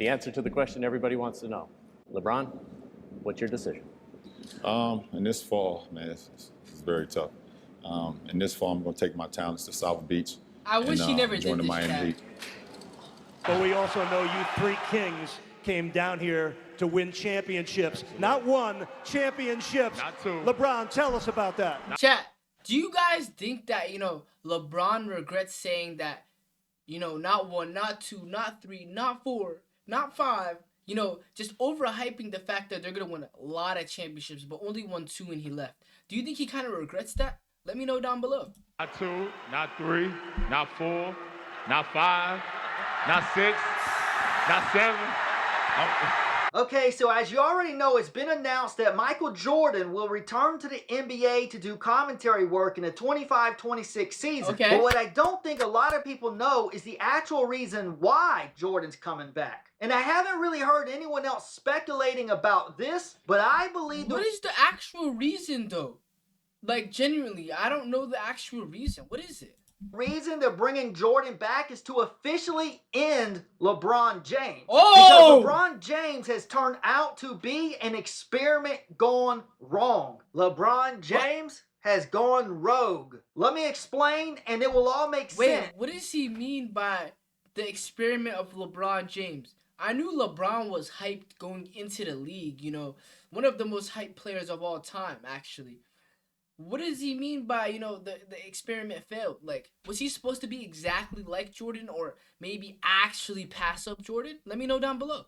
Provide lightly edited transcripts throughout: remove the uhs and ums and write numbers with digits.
The answer to the question everybody wants to know. LeBron, what's your decision? In this fall, man, it's very tough. In this fall, I'm going to take my talents to South Beach. I wish he never join did the this, Miami Heat. But we also know you three kings came down here to win championships. Not one, championships. Not two. LeBron, tell us about that. Chat, do you guys think that, LeBron regrets saying that, not one, not two, not three, not four, not five, just overhyping the fact that they're going to win a lot of championships, but only won 2 and he left? Do you think he kind of regrets that? Let me know down below. Not 2, not 3, not 4, not 5, not 6, not 7. Okay, so as you already know, it's been announced that Michael Jordan will return to the NBA to do commentary work in the 25-26 season. Okay. But what I don't think a lot of people know is the actual reason why Jordan's coming back. And I haven't really heard anyone else speculating about this, but I believe... What is the actual reason, though? Like, genuinely, I don't know the actual reason. What is it? Reason they're bringing Jordan back is to officially end LeBron James. Oh! Because LeBron James has turned out to be an experiment gone wrong. LeBron James has gone rogue. Let me explain and it will all make sense. Wait, what does he mean by the experiment of LeBron James? I knew LeBron was hyped going into the league, one of the most hyped players of all time, actually. What does he mean by, the experiment failed? Like, was he supposed to be exactly like Jordan or maybe actually pass up Jordan? Let me know down below.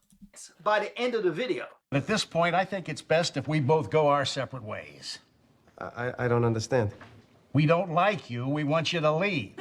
By the end of the video. At this point, I think it's best if we both go our separate ways. I don't understand. We don't like you. We want you to leave.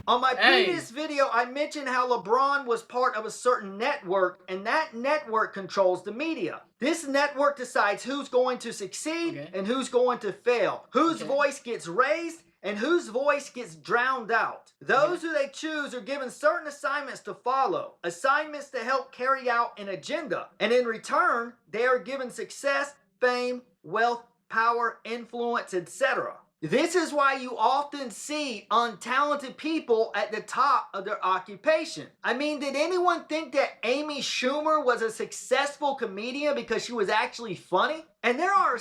On my previous video, I mentioned how LeBron was part of a certain network, and that network controls the media. This network decides who's going to succeed and who's going to fail, whose voice gets raised and whose voice gets drowned out. Those who they choose are given certain assignments to follow, assignments to help carry out an agenda, and in return, they are given success, fame, wealth, power, influence, etc. This is why you often see untalented people at the top of their occupation. I mean, did anyone think that Amy Schumer was a successful comedian because she was actually funny? And there are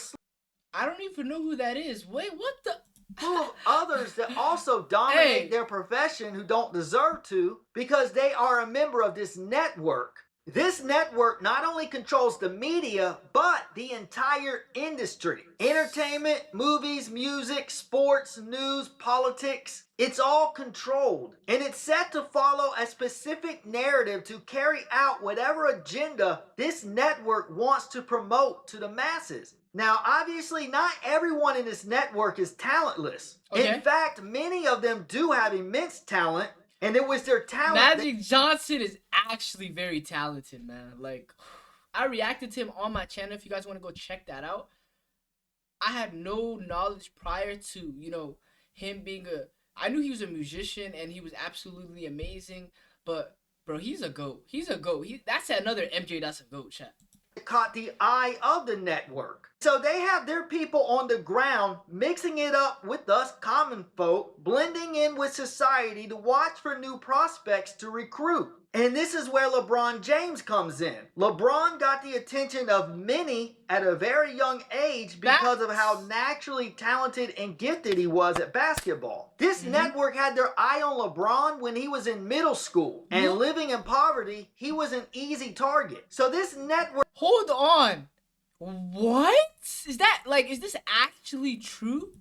I don't even know who that is. Wait, what the? full of others that also dominate their profession who don't deserve to because they are a member of this network. This network not only controls the media, but the entire industry. Entertainment, movies, music, sports, news, politics. It's all controlled. And it's set to follow a specific narrative to carry out whatever agenda this network wants to promote to the masses. Now, obviously, not everyone in this network is talentless. In fact, many of them do have immense talent. And it was their talent. Magic Johnson is actually very talented, man. Like, I reacted to him on my channel. If you guys want to go check that out. I had no knowledge prior to, him being I knew he was a musician and he was absolutely amazing. But, bro, he's a GOAT. He's a GOAT. That's another MJ that's a GOAT, chat. Caught the eye of the network. So they have their people on the ground mixing it up with us common folk, blending in with society to watch for new prospects to recruit. And this is where LeBron James comes in. LeBron got the attention of many at a very young age because of how naturally talented and gifted he was at basketball. This network had their eye on LeBron when he was in middle school. And living in poverty, he was an easy target. So this network... Hold on. What? Is this actually true?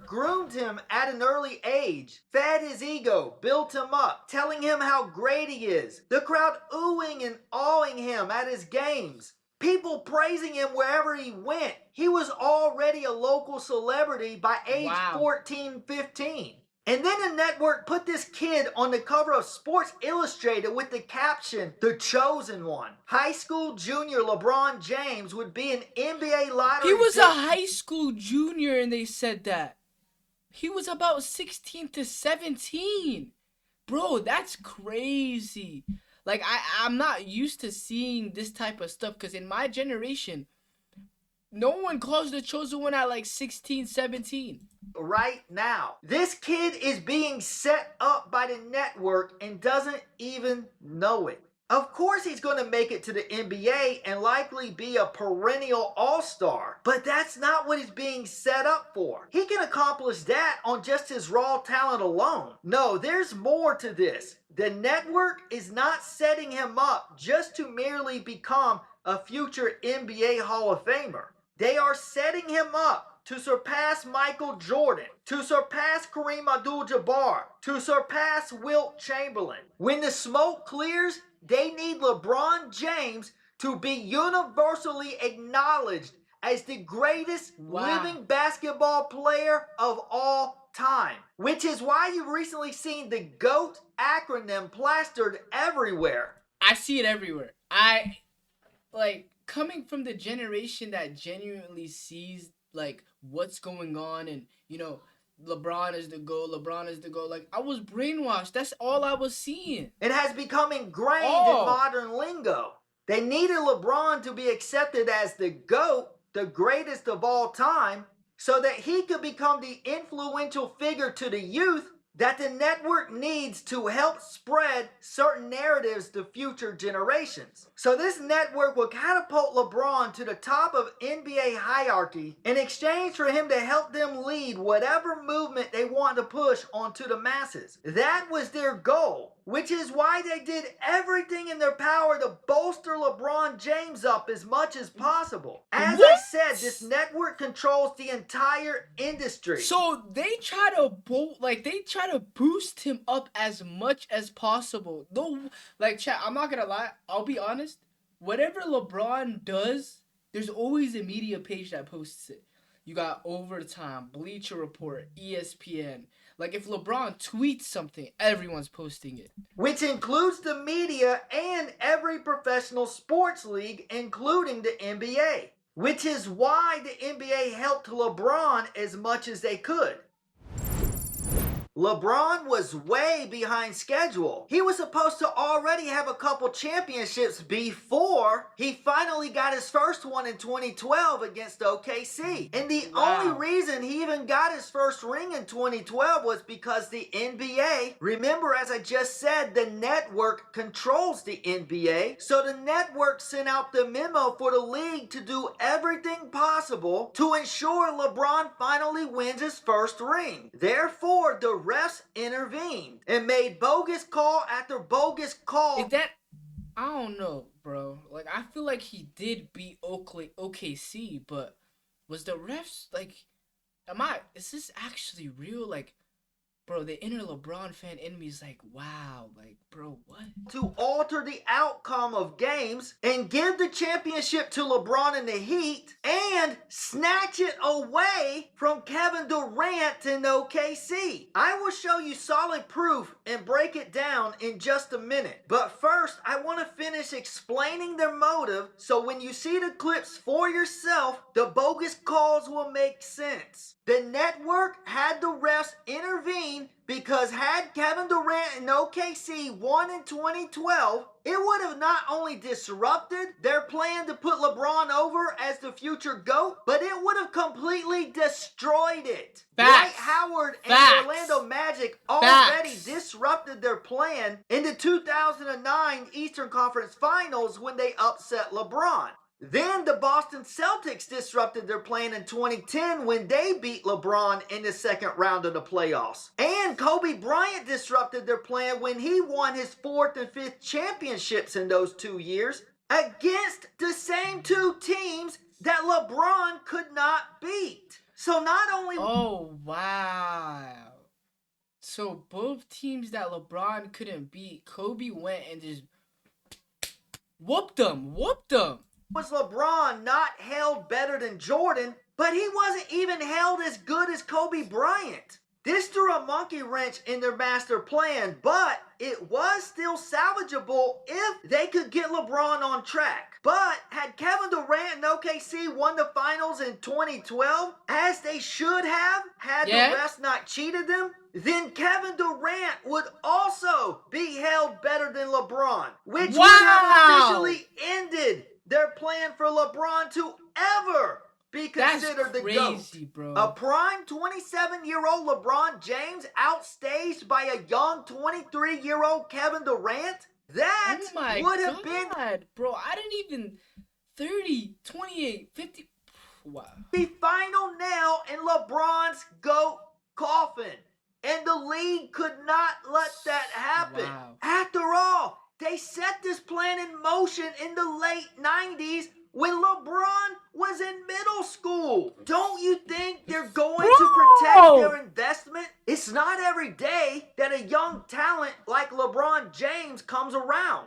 Groomed him at an early age, fed his ego, built him up, telling him how great he is. The crowd oohing and awing him at his games. People praising him wherever he went. He was already a local celebrity by age 14, 15. And then the network put this kid on the cover of Sports Illustrated with the caption, "The Chosen One." High school junior LeBron James would be an NBA lottery. He was a high school junior and they said that. He was about 16 to 17. Bro, that's crazy. I'm not used to seeing this type of stuff because in my generation, No one calls the chosen one at like 16, 17. Right now, this kid is being set up by the network and doesn't even know it. Of course he's going to make it to the NBA and likely be a perennial all-star, but that's not what he's being set up for. He can accomplish that on just his raw talent alone. No, there's more to this. The network is not setting him up just to merely become a future NBA Hall of Famer. They are setting him up to surpass Michael Jordan, to surpass Kareem Abdul-Jabbar, to surpass Wilt Chamberlain. When the smoke clears, they need LeBron James to be universally acknowledged as the greatest living basketball player of all time. Which is why you've recently seen the GOAT acronym plastered everywhere. I see it everywhere. Coming from the generation that genuinely sees like what's going on, and LeBron is the GOAT, LeBron is the GOAT. Like, I was brainwashed. That's all I was seeing. It has become ingrained in modern lingo. They needed LeBron to be accepted as the GOAT, the greatest of all time, so that he could become the influential figure to the youth that the network needs to help spread certain narratives to future generations. So this network will catapult LeBron to the top of NBA hierarchy in exchange for him to help them lead whatever movement they want to push onto the masses. That was their goal, which is why they did everything in their power to bolster LeBron James up as much as possible. As I said, this network controls the entire industry. So they try to boost him up as much as possible. Though, like, chat, I'm not gonna lie, I'll be honest. Whatever LeBron does, there's always a media page that posts it. You got Overtime, Bleacher Report, ESPN. Like, if LeBron tweets something, everyone's posting it. Which includes the media and every professional sports league, including the NBA. Which is why the NBA helped LeBron as much as they could. LeBron was way behind schedule. He was supposed to already have a couple championships before he finally got his first one in 2012 against OKC. And the only reason he even got his first ring in 2012 was because the NBA, remember, as I just said, the network controls the NBA. So the network sent out the memo for the league to do everything possible to ensure LeBron finally wins his first ring. Therefore, the refs intervened and made bogus call after bogus call. I don't know, bro. Like, I feel like he did beat OKC, but was the refs like, is this actually real? Like, bro, the inner LeBron fan in me is like, wow, like, bro, what? To alter the outcome of games and give the championship to LeBron and the Heat and snatch it away from Kevin Durant and OKC. I will show you solid proof and break it down in just a minute. But first, I want to finish explaining their motive so when you see the clips for yourself, the bogus calls will make sense. The network had the refs intervene because had Kevin Durant and OKC won in 2012, it would have not only disrupted their plan to put LeBron over as the future GOAT, but it would have completely destroyed it. Dwight Howard and the Orlando Magic already disrupted their plan in the 2009 Eastern Conference Finals when they upset LeBron. Then the Boston Celtics disrupted their plan in 2010 when they beat LeBron in the second round of the playoffs. And Kobe Bryant disrupted their plan when he won his fourth and fifth championships in those 2 years against the same two teams that LeBron could not beat. So not only... Oh, wow. So both teams that LeBron couldn't beat, Kobe went and just whooped them. Was LeBron not held better than Jordan, but he wasn't even held as good as Kobe Bryant. This threw a monkey wrench in their master plan, but it was still salvageable if they could get LeBron on track. But had Kevin Durant and OKC won the finals in 2012, as they should have, had the refs not cheated them, then Kevin Durant would also be held better than LeBron, which would have officially ended their plan for LeBron to ever be considered the GOAT. Bro. A prime 27-year-old LeBron James outstaged by a young 23-year-old Kevin Durant? That Oh my would have been, bro, I didn't even 30, 28, 50. Wow. the final nail in LeBron's GOAT coffin. And the league could not let that happen. Wow. After all, they set this plan in motion in the late 90s when LeBron was in middle school. Don't you think they're going to protect their investment? It's not every day that a young talent like LeBron James comes around.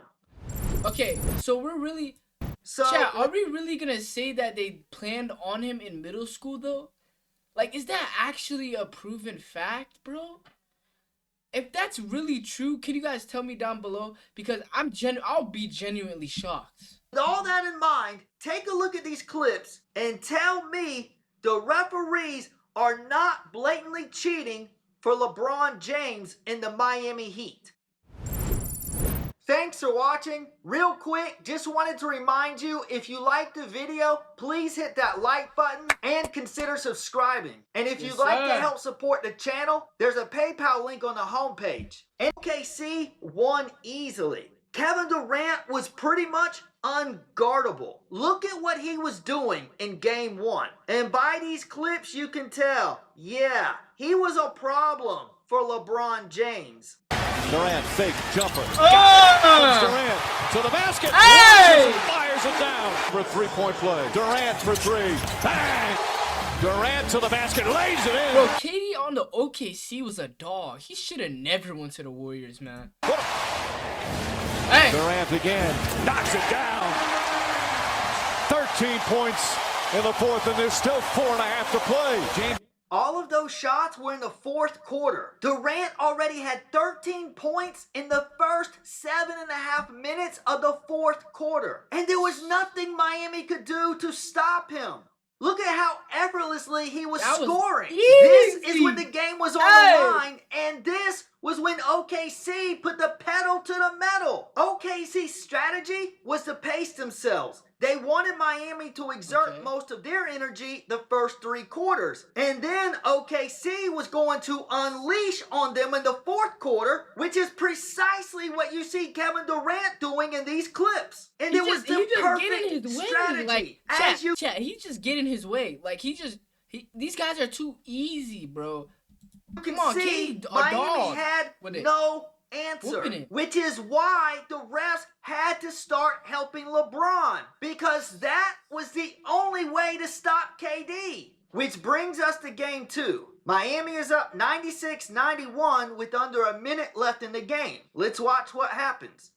Okay, so we're really... Chat, are we really gonna say that they planned on him in middle school, though? Like, is that actually a proven fact, bro? If that's really true, can you guys tell me down below? Because I'll be genuinely shocked. With all that in mind, take a look at these clips and tell me the referees are not blatantly cheating for LeBron James in the Miami Heat. Thanks for watching. Real quick, just wanted to remind you, if you liked the video, please hit that like button and consider subscribing. And if you'd like to help support the channel, there's a PayPal link on the homepage. OKC won easily. Kevin Durant was pretty much unguardable. Look at what he was doing in game 1. And by these clips, you can tell, yeah, he was a problem for LeBron James. Durant, fake jumper. Durant to the basket. Hey! Fires it down for a three-point play. Durant for three. Bang! Durant to the basket, lays it in. Bro, KD on the OKC was a dog. He should have never went to the Warriors, man. Hey! Durant again, knocks it down. 13 points in the fourth, and there's still 4.5 to play. James. All of those shots were in the fourth quarter. Durant already had 13 points in the first 7.5 minutes of the fourth quarter. And there was nothing Miami could do to stop him. Look at how effortlessly he was scoring. This is when the game was on the line, and this was when OKC put the pedal to the metal. OKC's strategy was to pace themselves. They wanted Miami to exert most of their energy the first 3 quarters. And then OKC was going to unleash on them in the fourth quarter, which is precisely what you see Kevin Durant doing in these clips. And it was the perfect strategy. Like, chat, he's just getting his way. Like, these guys are too easy, bro. Come on, see, Miami had no answer, which is why the refs had to start helping LeBron, because that was the only way to stop KD. Which brings us to game 2. Miami is up 96-91 with under a minute left in the game. Let's watch what happens.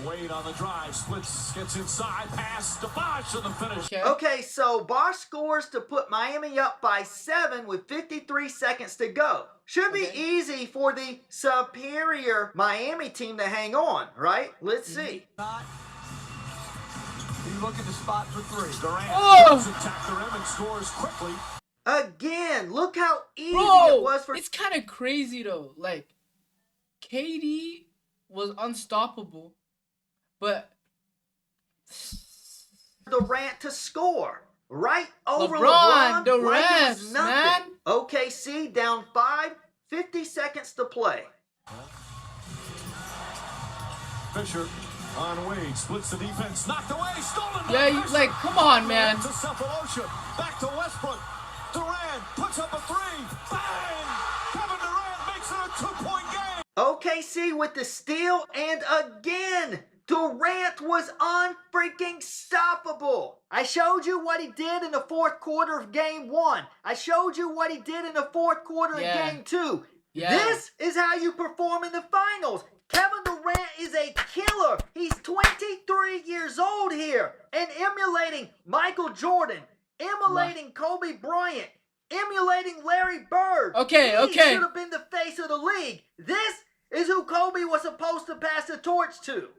Wade on the drive, splits, gets inside, pass to Bosh to the finish. Okay, so Bosh scores to put Miami up by 7 with 53 seconds to go. Should be easy for the superior Miami team to hang on, right? Let's see. You look at the spot for 3. Durant attack the rim and scores quickly. Again, look how easy it was for... It's kind of crazy, though. Like, KD was unstoppable. But Durant to score right over LeBron the like refs, it was nothing. Man. OKC down 5, 50 seconds to play. Fisher on Wade, splits the defense, knocked away, stolen. Yeah, like, come on, man. To Cephalosha, back to Westbrook. Durant puts up a 3. Bang! Kevin Durant makes it a 2-point game. OKC with the steal, and again, Durant was unfreaking stoppable. I showed you what he did in the fourth quarter of game 1. I showed you what he did in the fourth quarter of game 2. This is how you perform in the finals. Kevin Durant is a killer. He's 23 years old here and emulating Michael Jordan, emulating Kobe Bryant, emulating Larry Bird. He should have been the face of the league. This is who Kobe was supposed to pass the torch to.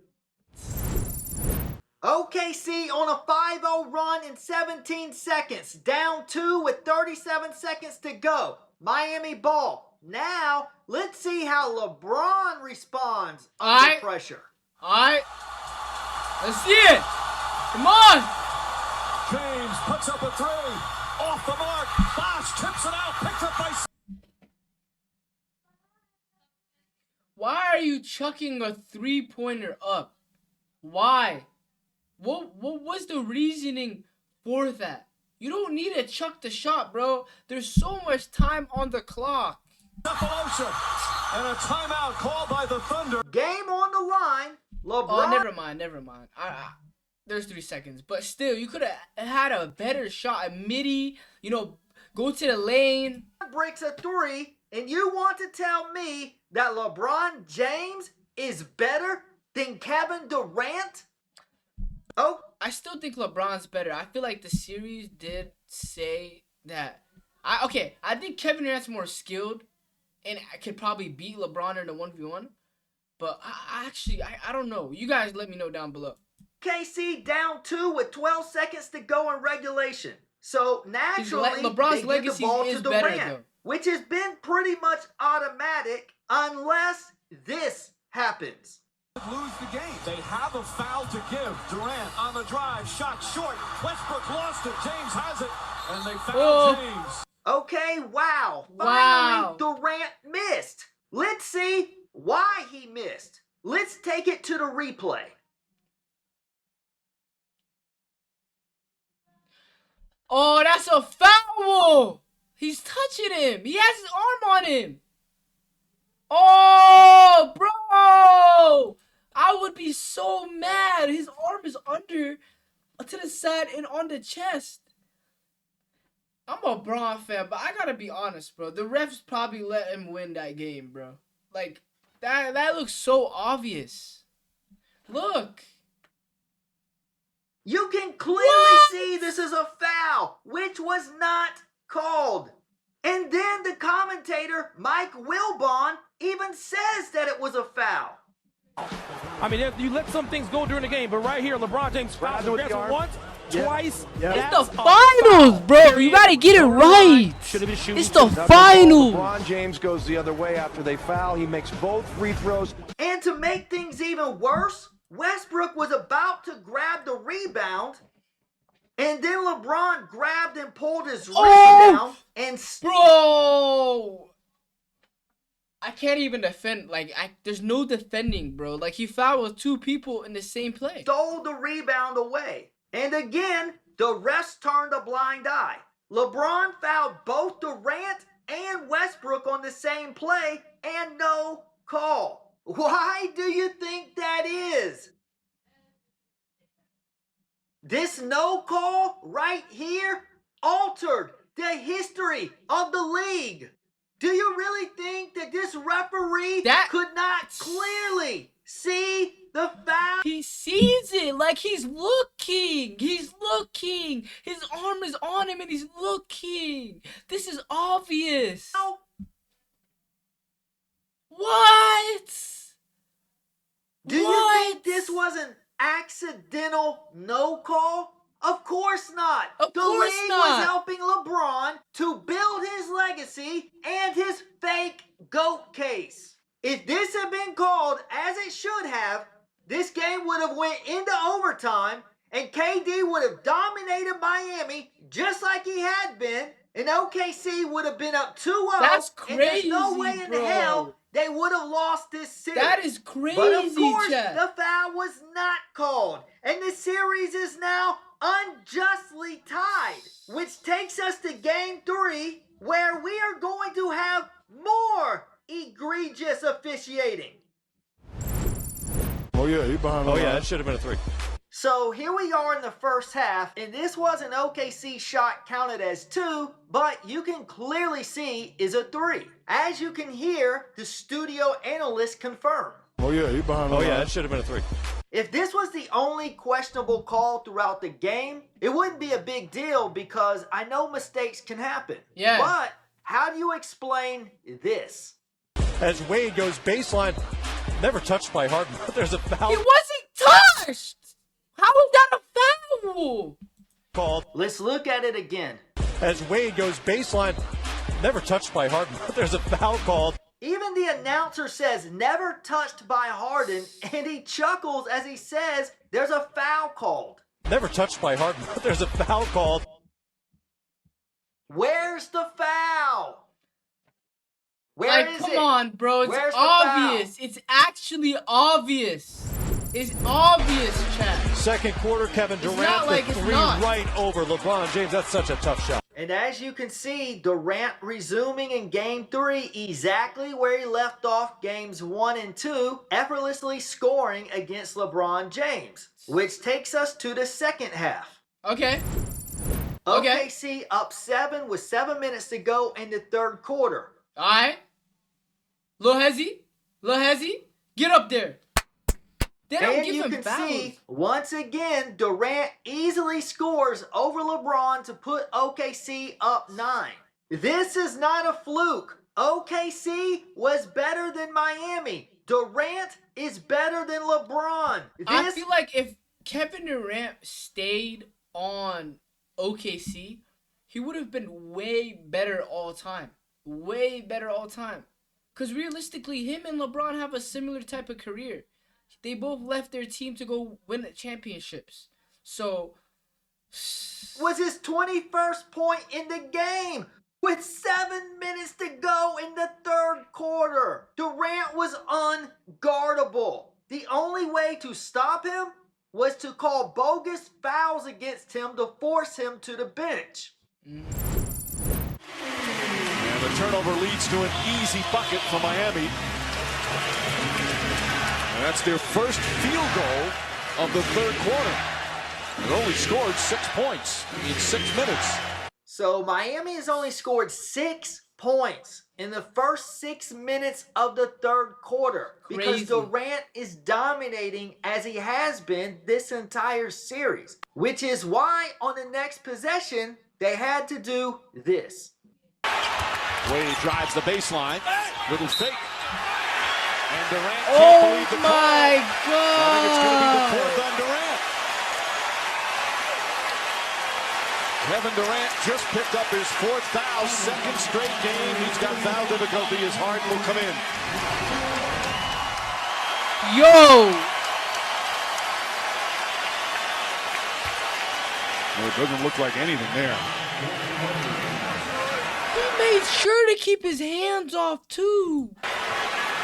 OKC on a 5-0 run in 17 seconds. Down 2 with 37 seconds to go. Miami ball. Now, let's see how LeBron responds under pressure. Alright. Let's see it. Come on. James puts up a three. Off the mark. Bosh tips it out. Picked up by... Why are you chucking a three-pointer up? Why? What was the reasoning for that? You don't need to chuck the shot, bro. There's so much time on the clock. And a timeout called by the Thunder. Game on the line. LeBron. Oh, never mind. There's 3 seconds. But still, you could have had a better shot. A midi, go to the lane. Breaks a three, and you want to tell me that LeBron James is better than Kevin Durant? Oh, I still think LeBron's better. I feel like the series did say that. I think Kevin Durant's more skilled and I could probably beat LeBron in the 1v1. But I don't know. You guys let me know down below. KC down 2 with 12 seconds to go in regulation. So naturally, LeBron's they legacy give the ball is to better, Durant, though. which has been pretty much automatic unless this happens. Lose the game. They have a foul to give. Durant on the drive, shot short. Westbrook lost it. James has it, and they foul James. Okay, wow. Wow. Finally, Durant missed. Let's see why he missed. Let's take it to the replay. Oh, that's a foul! He's touching him. He has his arm on him. Oh, bro! I would be so mad. His arm is under, to the side, and on the chest. I'm a Braun fan, but I gotta be honest, bro. The refs probably let him win that game, bro. Like, that looks so obvious. Look. You can clearly see this is a foul, which was not called. And then the commentator, Mike Wilbon, even says that it was a foul. I mean, you let some things go during the game, but right here, LeBron James fouls once, twice. It's the finals, bro. You gotta get it right. It's the finals. LeBron James goes the other way after they foul. He makes both free throws. And to make things even worse, Westbrook was about to grab the rebound, and then LeBron grabbed and pulled his wrist down and... Bro! I can't even defend. Like, there's no defending, bro. Like, he fouled with 2 people in the same play. Stole the rebound away. And again, the refs turned a blind eye. LeBron fouled both Durant and Westbrook on the same play, and no call. Why do you think that is? This no call right here altered the history of the league. Do you really think that this referee could not clearly see the foul? He sees it. Like, he's looking. He's looking. His arm is on him and he's looking. This is obvious. What? Do you think this was an accidental no call? Of course not. The league was helping LeBron to build his legacy and his fake GOAT case. If this had been called as it should have, this game would have went into overtime and KD would have dominated Miami just like he had been, and OKC would have been up 2-0. That's crazy, and there's no way in the hell they would have lost this series. That is crazy, But of course, Chad. the foul was not called. And the series is now unjustly tied. Which takes us to Game 3, where we are going to have more egregious officiating. Oh, yeah, he behind the line. that should have been a 3. So here we are in the first half, and this was an OKC shot counted as 2, but you can clearly see is a 3. As you can hear, the studio analyst confirm. Oh, yeah, he behind the line. that should have been a 3. If this was the only questionable call throughout the game, it wouldn't be a big deal because I know mistakes can happen. Yeah. But how do you explain this? As Wade goes baseline, never touched by Harden, but there's a foul He wasn't touched. How is that a foul? called. Let's look at it again. As Wade goes baseline, never touched by Harden, but there's a foul called. Even the announcer says never touched by Harden, and he chuckles as he says there's a foul called. Never touched by Harden, but there's a foul called. Where's the foul? Where Like, is come it? on, bro. It's Where's the obvious. foul? It's actually obvious. It's obvious, chat. Second quarter, Kevin Durant, not like the it's three not. right over LeBron James. That's such a tough shot. And as you can see, Durant resuming in Game 3 exactly where he left off Games 1 and 2, effortlessly scoring against LeBron James, which takes us to the second half. Okay. Okay. OKC up 7 with 7 minutes to go in the third quarter. All right. Lil Hezzy, get up there. They don't And give you him can fouls. see, once again, Durant easily scores over LeBron to put OKC up 9. This is not a fluke. OKC was better than Miami. Durant is better than LeBron. I feel like if Kevin Durant stayed on OKC, he would have been way better all time. Way better all time. Because realistically, him and LeBron have a similar type of career. They both left their team to go win championships. So, was his 21st point in the game with 7 minutes to go in the third quarter. Durant was unguardable. The only way to stop him was to call bogus fouls against him to force him to the bench. And the turnover leads to an easy bucket for Miami. And that's their first field goal of the third quarter. They only scored 6 points in 6 minutes. So Miami has only scored 6 points in the first 6 minutes of the third quarter. Because Durant is dominating as he has been this entire series. Which is why on the next possession, they had to do this. Wade drives the baseline. Little fake. And Durant can't believe the call. my God. I think it's going to be the fourth on Durant. Kevin Durant just picked up his 4th foul, 2nd straight game. He's got foul difficulty. His Harden will come in. Yo! Well, it doesn't look like anything there. He made sure to keep his hands off, too.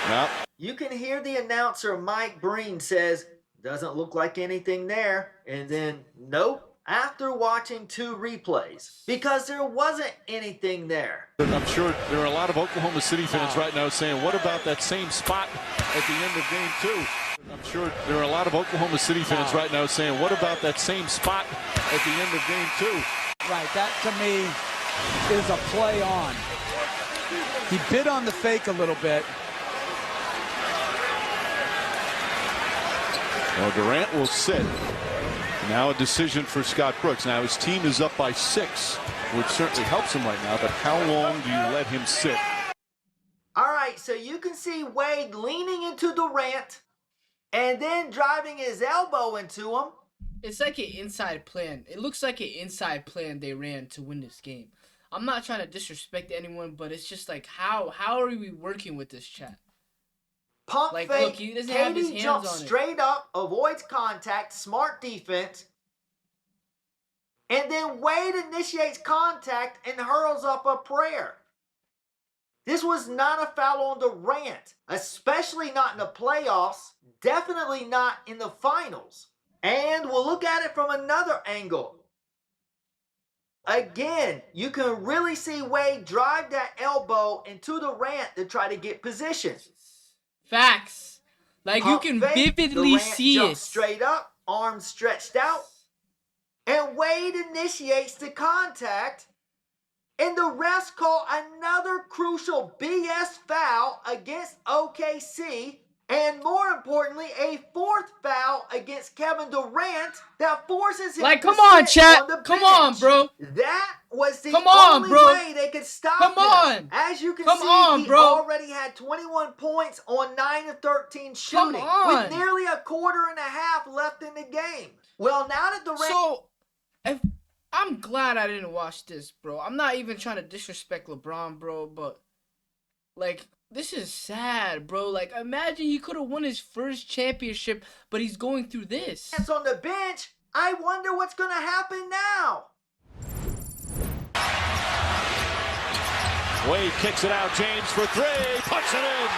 Yep. You can hear the announcer, Mike Breen, says, doesn't look like anything there. And then, nope, after watching 2 replays. Because there wasn't anything there. I'm sure there are a lot of Oklahoma City fans right now saying, what about that same spot at the end of game 2? I'm sure there are a lot of Oklahoma City fans right now saying, what about that same spot at the end of game 2? Right, that to me is a play on. He bit on the fake a little bit. Well, Durant will sit. Now a decision for Scott Brooks. Now his team is up by 6, which certainly helps him right now, but how long do you let him sit? All right, so you can see Wade leaning into Durant and then driving his elbow into him. It's like an inside plan. It looks like an inside plan they ran to win this game. I'm not trying to disrespect anyone, but it's just like, how are we working with this chat? Pump Like, fake, look, he doesn't have his KD hands jumps on it. straight up, avoids contact, smart defense. And then Wade initiates contact and hurls up a prayer. This was not a foul on Durant, especially not in the playoffs, definitely not in the finals. And we'll look at it from another angle. Again, you can really see Wade drive that elbow into Durant to try to get position. Facts. Like, you Pump can fake, vividly Durant see jumps it. straight up, arms stretched out. And Wade initiates the contact. And the refs call another crucial BS foul against OKC. And more importantly, a 4th foul against Kevin Durant that forces him Like, to come on, sit chat. on the Come bench. on, bro. That was the Come on, only bro. way they could stop Come him. on. As you can Come see, on, he bro. already had 21 points on 9 of 13 shooting. With on. nearly a quarter and a half left in the game. Well, now that Durant... So, I'm glad I didn't watch this, bro. I'm not even trying to disrespect LeBron, bro, but, like, this is sad, bro. Like, imagine he could have won his first championship, but he's going through this. on the bench, I wonder what's going to happen now. Wade kicks it out. James for three. Puts it in.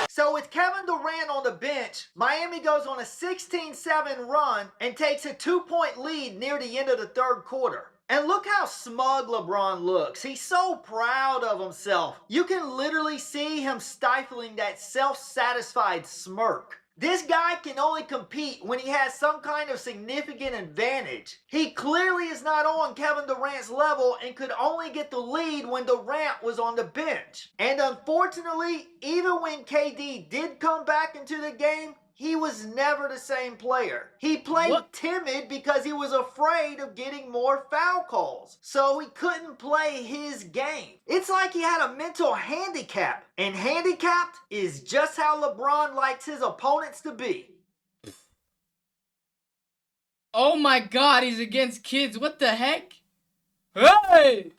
So with Kevin Durant on the bench, Miami goes on a 16-7 run and takes a 2-point lead near the end of the third quarter. And look how smug LeBron looks. He's so proud of himself. You can literally see him stifling that self-satisfied smirk. This guy can only compete when he has some kind of significant advantage. He clearly is not on Kevin Durant's level and could only get the lead when Durant was on the bench. And unfortunately, even when KD did come back into the game, he was never the same player. He played timid because he was afraid of getting more foul calls. So he couldn't play his game. It's like he had a mental handicap. And handicapped is just how LeBron likes his opponents to be. Oh my God, he's against kids. What the heck? Hey!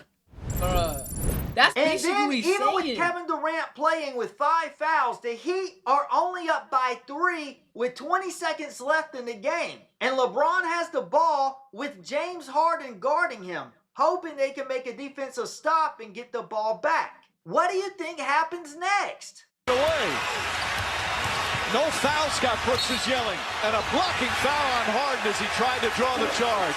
That's basically and then, what he's even saying. with Kevin Durant playing with 5 fouls, the Heat are only up by 3 with 20 seconds left in the game. And LeBron has the ball with James Harden guarding him, hoping they can make a defensive stop and get the ball back. What do you think happens next? Away. No foul, Scott Brooks is yelling. And a blocking foul on Harden as he tried to draw the charge.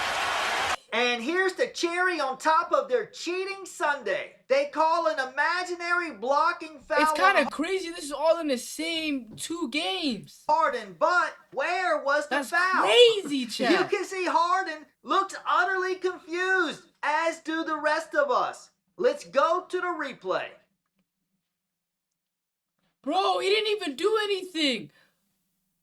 And here's the cherry on top of their cheating Sunday. They call an imaginary blocking foul. It's kind of crazy. This is all in the same 2 games. Harden, but where was the foul? That's crazy, Chad. You can see Harden looked utterly confused, as do the rest of us. Let's go to the replay. Bro, he didn't even do anything.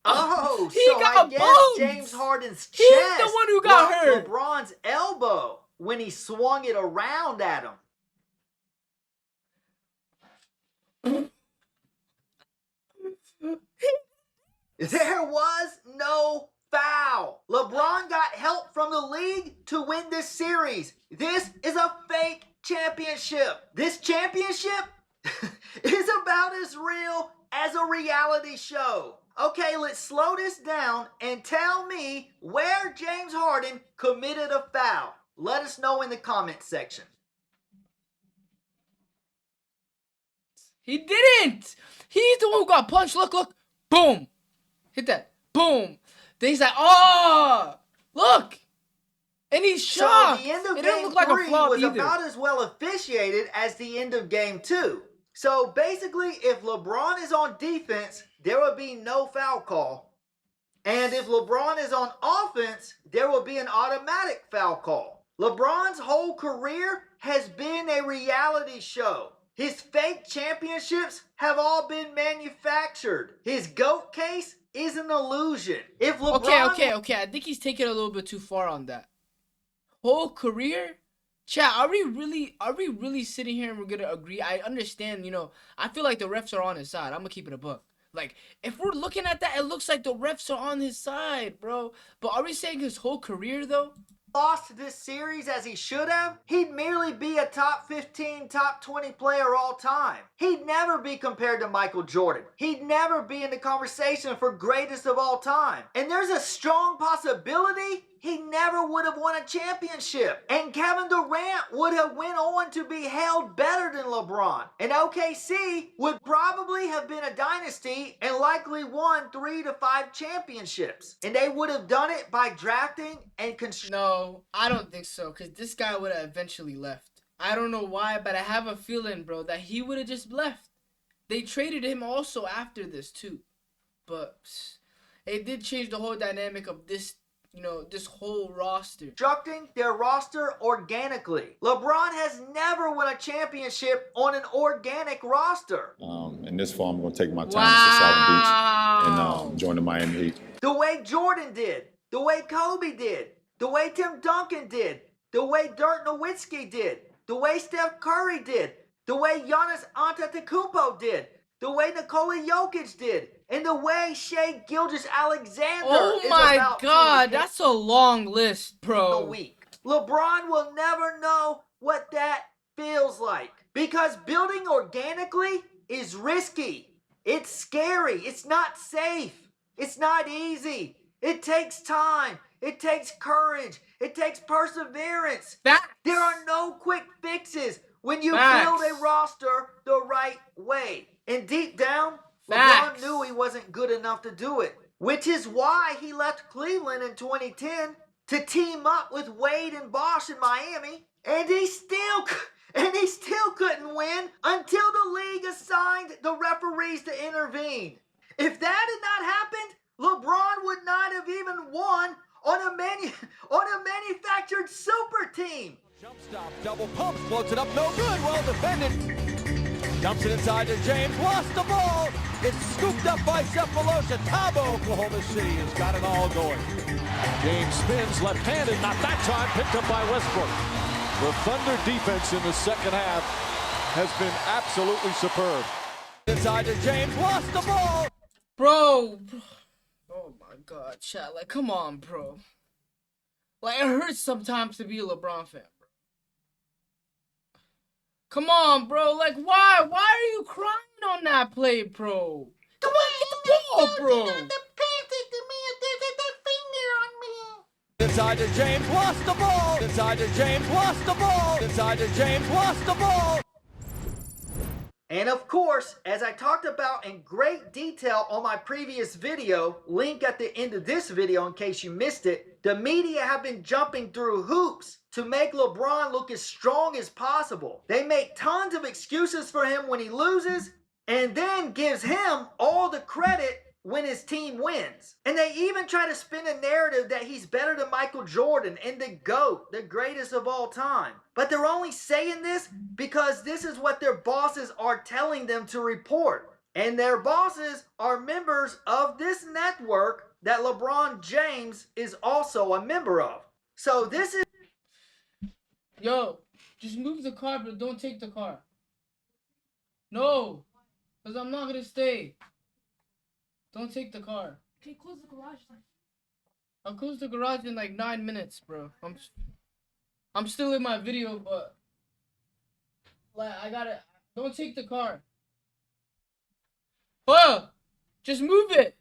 Oh, he so got I guess bumped. James Harden's chest He's the one who got hurt. LeBron's elbow when he swung it around at him. There was no foul. LeBron got help from the league to win this series. This is a fake championship. This championship is about as real as a reality show. Okay, let's slow this down and tell me where James Harden committed a foul. Let us know in the comment section. He didn't. He's the one who got punched. Look, look. Boom. Hit that. Boom. Then he's like, oh, look. And he's shocked. So the end of it didn't game look like 3 a flop was either. about as well officiated as the end of game 2. So basically, if LeBron is on defense, there will be no foul call. And if LeBron is on offense, there will be an automatic foul call. LeBron's whole career has been a reality show. His fake championships have all been manufactured. His GOAT case is an illusion. If LeBron... Okay. I think he's taking it a little bit too far on that. Whole career? Chat, are we really sitting here and we're gonna agree? I understand, I feel like the refs are on his side. I'm gonna keep it a buck. Like, if we're looking at that, it looks like the refs are on his side, bro. But are we saying his whole career, though? Lost this series as he should have, he'd merely be a top 15, top 20 player all time. He'd never be compared to Michael Jordan. He'd never be in the conversation for greatest of all time. And there's a strong possibility he never would have won a championship. And Kevin Durant would have went on to be held better than LeBron. And OKC would probably have been a dynasty and likely won 3 to 5 championships. And they would have done it by drafting and No, I don't think so, because this guy would have eventually left. I don't know why, but I have a feeling, bro, that he would have just left. They traded him also after this, too. But it did change the whole dynamic of this this whole roster. Constructing their roster organically. LeBron has never won a championship on an organic roster. And this fall, I'm going to take my talents to South Beach and join the Miami Heat. The way Jordan did, the way Kobe did, the way Tim Duncan did, the way Dirk Nowitzki did, the way Steph Curry did, the way Giannis Antetokounmpo did, the way Nikola Jokic did, and the way Shai Gilgeous-Alexander Oh my God, to that's a long list, bro. a week. LeBron will never know what that feels like because building organically is risky. It's scary. It's not safe. It's not easy. It takes time. It takes courage. It takes perseverance. There are no quick fixes when you build a roster the right way. And deep down, LeBron knew he wasn't good enough to do it, which is why he left Cleveland in 2010 to team up with Wade and Bosh in Miami. And he still couldn't win until the league assigned the referees to intervene. If that had not happened, LeBron would not have even won on a manufactured super team. Jump stop, double pump, floats it up, no good, well defended. Dumps it inside to James, lost the ball. It's scooped up by Cephalosha. Tabo, Oklahoma City has got it all going. James spins left-handed, not that time, picked up by Westbrook. The Thunder defense in the second half has been absolutely superb. Inside to James, lost the ball. Bro. Oh my God, chat. Like, come on, bro. Like, it hurts sometimes to be a LeBron fan, bro. Come on, bro. Like, why? Why are you crying on that play, bro? Come on, get the ball, bro. Inside to James, lost the ball. Inside to James, lost the ball. Inside to James, lost the ball. And of course, as I talked about in great detail on my previous video, link at the end of this video in case you missed it, the media have been jumping through hoops to make LeBron look as strong as possible. They make tons of excuses for him when he loses, and then gives him all the credit when his team wins. And they even try to spin a narrative that he's better than Michael Jordan and the GOAT, the greatest of all time. But they're only saying this because this is what their bosses are telling them to report. And their bosses are members of this network that LeBron James is also a member of. So this is... Yo, just move the car, but don't take the car. No, because I'm not going to stay. Don't take the car. Okay, close the garage then. I'll close the garage in like 9 minutes, bro. I'm still in my video, but like I gotta. Don't take the car. Oh, just move it.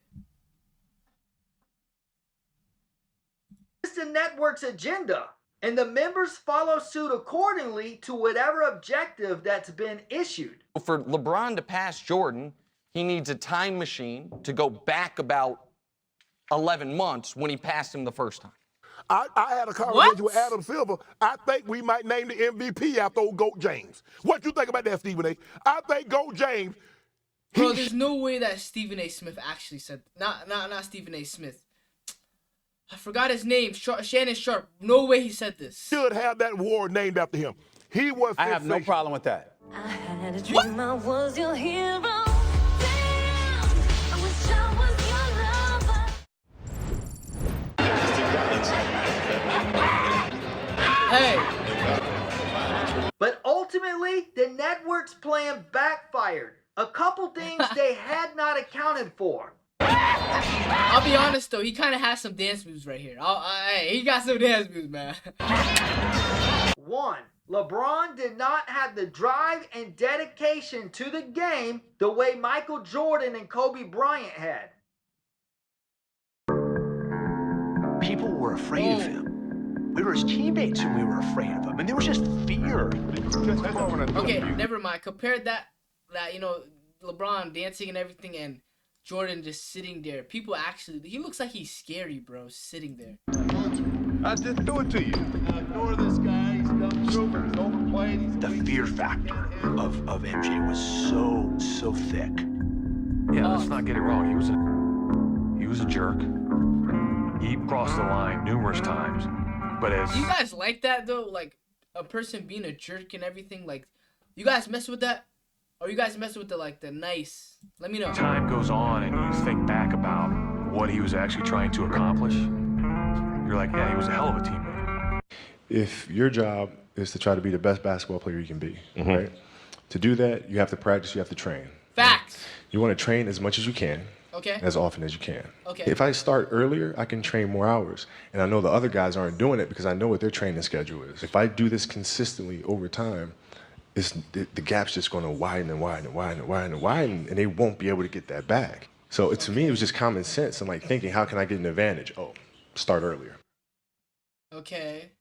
It's the network's agenda, and the members follow suit accordingly to whatever objective that's been issued. For LeBron to pass Jordan, he needs a time machine to go back about 11 months when he passed him the first time. I had a conversation with Adam Silver. I think we might name the MVP after old GOAT James. What you think about that, Stephen A? I think GOAT James... Bro, there's no way that Stephen A. Smith actually said... Not Stephen A. Smith. I forgot his name. Shannon Sharp. No way he said this. Should have that award named after him. He was... I have no problem with that. I had a dream I was your hero. Hey. But ultimately, the network's plan backfired. A couple things they had not accounted for. I'll be honest though, he kind of has some dance moves right here. He got some dance moves, man. 1. LeBron did not have the drive and dedication to the game the way Michael Jordan and Kobe Bryant had. People were afraid of him. We were his teammates and we were afraid of him. And there was just fear. Okay, never mind. Compare that, you know, LeBron dancing and everything and Jordan just sitting there. People actually, he looks like he's scary, bro, sitting there. I just threw it to you. Ignore this guy. He's done super. He's overplayed. The fear factor of MJ was so thick. Yeah, let's not get it wrong. He was a jerk. He crossed the line numerous times. But as do you guys like that though? Like a person being a jerk and everything? Like, you guys mess with that? Or you guys mess with the nice? Let me know. Time goes on and you think back about what he was actually trying to accomplish. You're like, yeah, he was a hell of a teammate. If your job is to try to be the best basketball player you can be, right? To do that, you have to practice, you have to train. Facts. You want to train as much as you can. Okay. As often as you can. Okay. If I start earlier, I can train more hours. And I know the other guys aren't doing it because I know what their training schedule is. If I do this consistently over time, the gap's just going to widen and widen and widen and widen and widen, and they won't be able to get that back. So to me, it was just common sense and like thinking, how can I get an advantage? Oh, start earlier. Okay.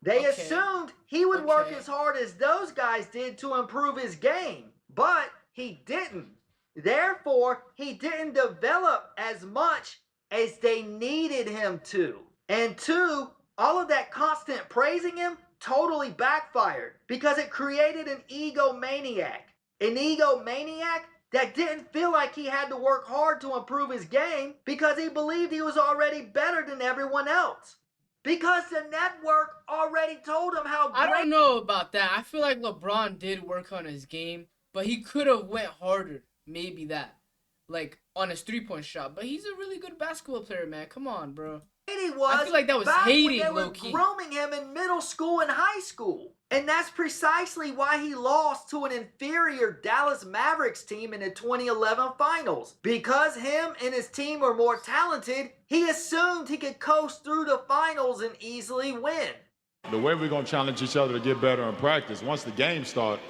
They assumed he would work as hard as those guys did to improve his game, but he didn't. Therefore, he didn't develop as much as they needed him to. And two, all of that constant praising him totally backfired because it created an egomaniac. An egomaniac that didn't feel like he had to work hard to improve his game because he believed he was already better than everyone else. Because the network already told him how great... I don't know about that. I feel like LeBron did work on his game, but he could have went harder. Maybe that. Like, on his three-point shot. But he's a really good basketball player, man. Come on, bro. He was I feel like that was back hating, when they were low-key. grooming him in middle school and high school. And that's precisely why he lost to an inferior Dallas Mavericks team in the 2011 finals. Because him and his team were more talented, he assumed he could coast through the finals and easily win. The way we're going to challenge each other to get better in practice, once the game starts,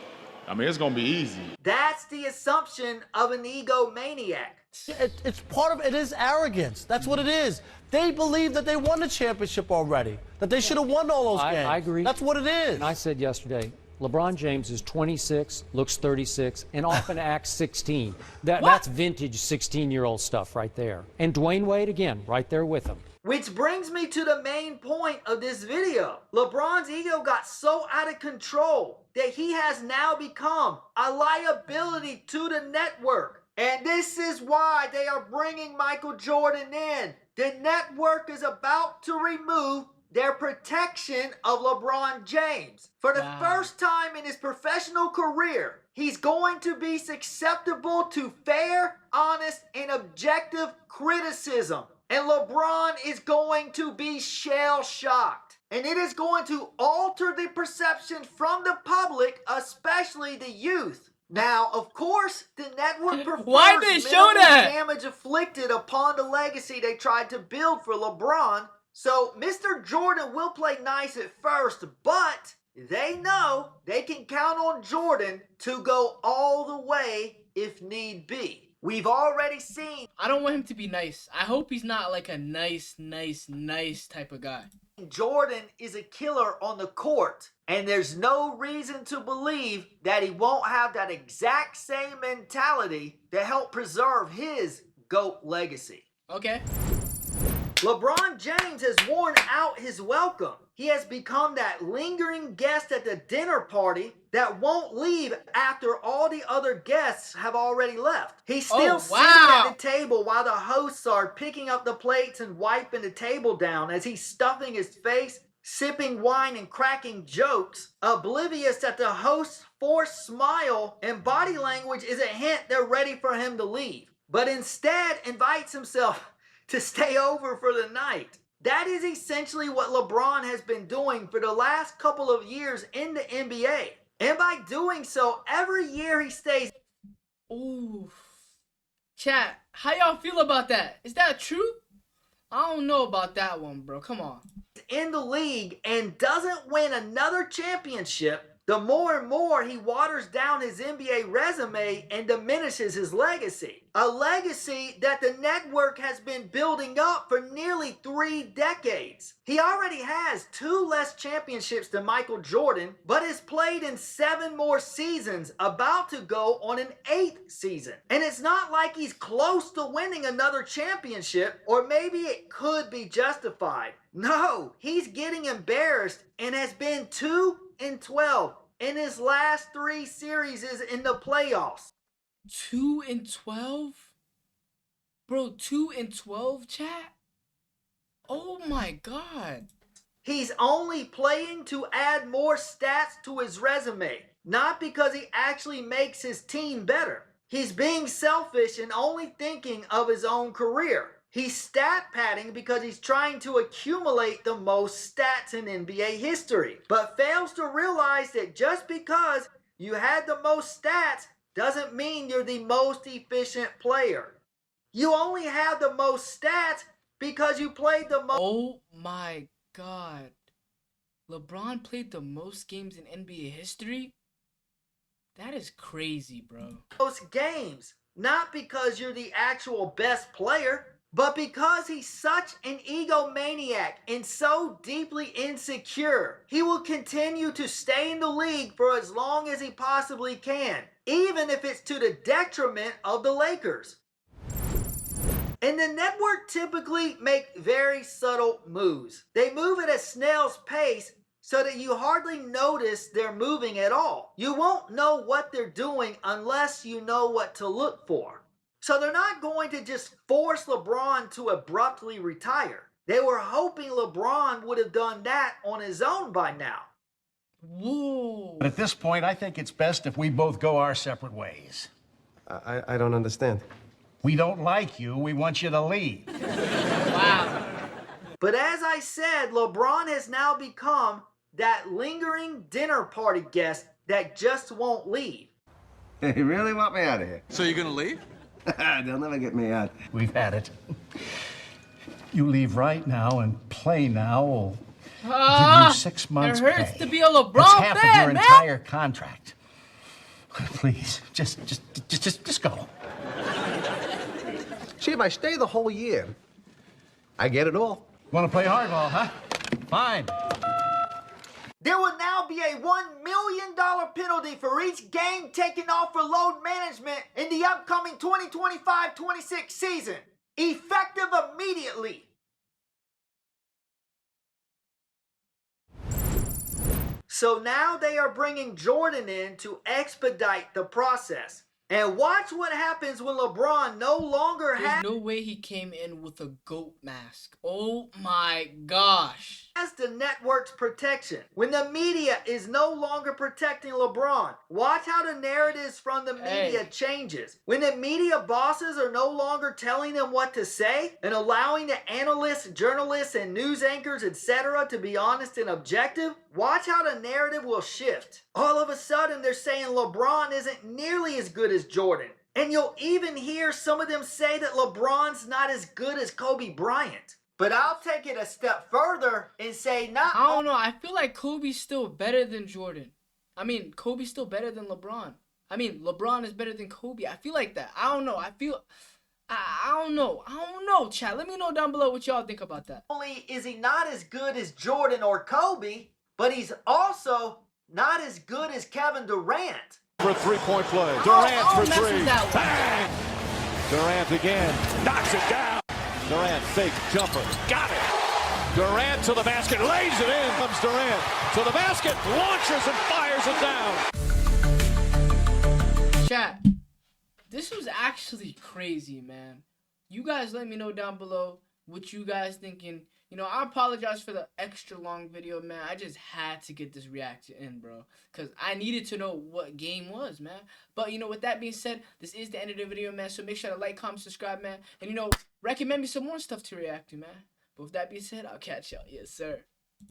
I mean, it's going to be easy. That's the assumption of an egomaniac. It's part of it is arrogance. That's what it is. They believe that they won the championship already, that they should have won all those games. I agree. That's what it is. And I said yesterday, LeBron James is 26, looks 36, and often acts 16. That's vintage 16-year-old stuff right there. And Dwayne Wade, again, right there with him. Which brings me to the main point of this video. LeBron's ego got so out of control that he has now become a liability to the network. And this is why they are bringing Michael Jordan in. The network is about to remove their protection of LeBron James. For the first time in his professional career, he's going to be susceptible to fair, honest, and objective criticism. And LeBron is going to be shell-shocked. And it is going to alter the perception from the public, especially the youth. Now, of course, the network prefers Why did they show minimal that? damage inflicted upon the legacy they tried to build for LeBron. So, Mr. Jordan will play nice at first, but they know they can count on Jordan to go all the way if need be. We've already seen... I don't want him to be nice. I hope he's not like a nice type of guy. Jordan is a killer on the court, and there's no reason to believe that he won't have that exact same mentality to help preserve his GOAT legacy. Okay. LeBron James has worn out his welcome. He has become that lingering guest at the dinner party that won't leave after all the other guests have already left. He's still sitting at the table while the hosts are picking up the plates and wiping the table down as he's stuffing his face, sipping wine and cracking jokes, oblivious that the host's forced smile and body language is a hint they're ready for him to leave, but instead invites himself to stay over for the night. That is essentially what LeBron has been doing for the last couple of years in the NBA. And by doing so, every year he stays... Ooh. Chat, how y'all feel about that? Is that true? I don't know about that one, bro. Come on. ...in the league and doesn't win another championship, the more and more he waters down his NBA resume and diminishes his legacy. A legacy that the network has been building up for nearly 3 decades. He already has 2 less championships than Michael Jordan, but has played in 7 more seasons, about to go on an 8th season. And it's not like he's close to winning another championship, or maybe it could be justified. No, he's getting embarrassed and has been 2-12 in his last 3 series in the playoffs. 2-12? Bro, 2-12, chat? Oh my God. He's only playing to add more stats to his resume, not because he actually makes his team better. He's being selfish and only thinking of his own career. He's stat padding because he's trying to accumulate the most stats in NBA history, but fails to realize that just because you had the most stats doesn't mean you're the most efficient player. You only have the most stats because you played the most... Oh my God. LeBron played the most games in NBA history? That is crazy, bro. Those games, not because you're the actual best player, but because he's such an egomaniac and so deeply insecure. He will continue to stay in the league for as long as he possibly can, even if it's to the detriment of the Lakers. And the network typically make very subtle moves. They move at a snail's pace so that you hardly notice they're moving at all. You won't know what they're doing unless you know what to look for. So they're not going to just force LeBron to abruptly retire. They were hoping LeBron would have done that on his own by now. Whoa. But at this point, I think it's best if we both go our separate ways. I don't understand. We don't like you. We want you to leave. Wow. But as I said, LeBron has now become that lingering dinner party guest that just won't leave. They really want me out of here. So you're gonna leave? They'll never get me out. We've had it. You leave right now and play now. We'll give you 6 months It hurts pay. to be a LeBron That's half fan, of your man. entire contract. Please, just go. See, if I stay the whole year, I get it all. Want to play hardball, huh? Fine. There will now be a $1 million penalty for each game taken off for load management in the upcoming 2025-26 season, effective immediately. So now they are bringing Jordan in to expedite the process. And watch what happens when LeBron no longer has... There's no way he came in with a goat mask. Oh my gosh. ...has the network's protection. When the media is no longer protecting LeBron, watch how the narratives from the media changes. When the media bosses are no longer telling them what to say and allowing the analysts, journalists, and news anchors, etc. to be honest and objective, watch how the narrative will shift. All of a sudden, they're saying LeBron isn't nearly as good as Jordan. And you'll even hear some of them say that LeBron's not as good as Kobe Bryant. But I'll take it a step further and say not... I don't know. I feel like Kobe's still better than Jordan. I mean, Kobe's still better than LeBron. I mean, LeBron is better than Kobe. I feel like that. I don't know. I don't know, chat. Let me know down below what y'all think about that. Not only is he not as good as Jordan or Kobe, but he's also not as good as Kevin Durant. For a three-point play. Durant for three. Bang! Durant again. Knocks it down. Durant fake jumper. Got it. Durant to the basket. Lays it in. Comes Durant to the basket. Launches and fires it down. Chat. This was actually crazy, man. You guys let me know down below what you guys thinking. You know, I apologize for the extra long video, man. I just had to get this reaction in, bro. Because I needed to know what game was, man. But, you know, with that being said, this is the end of the video, man. So make sure to like, comment, subscribe, man. And, you know, recommend me some more stuff to react to, man. But with that being said, I'll catch y'all. Yes, sir.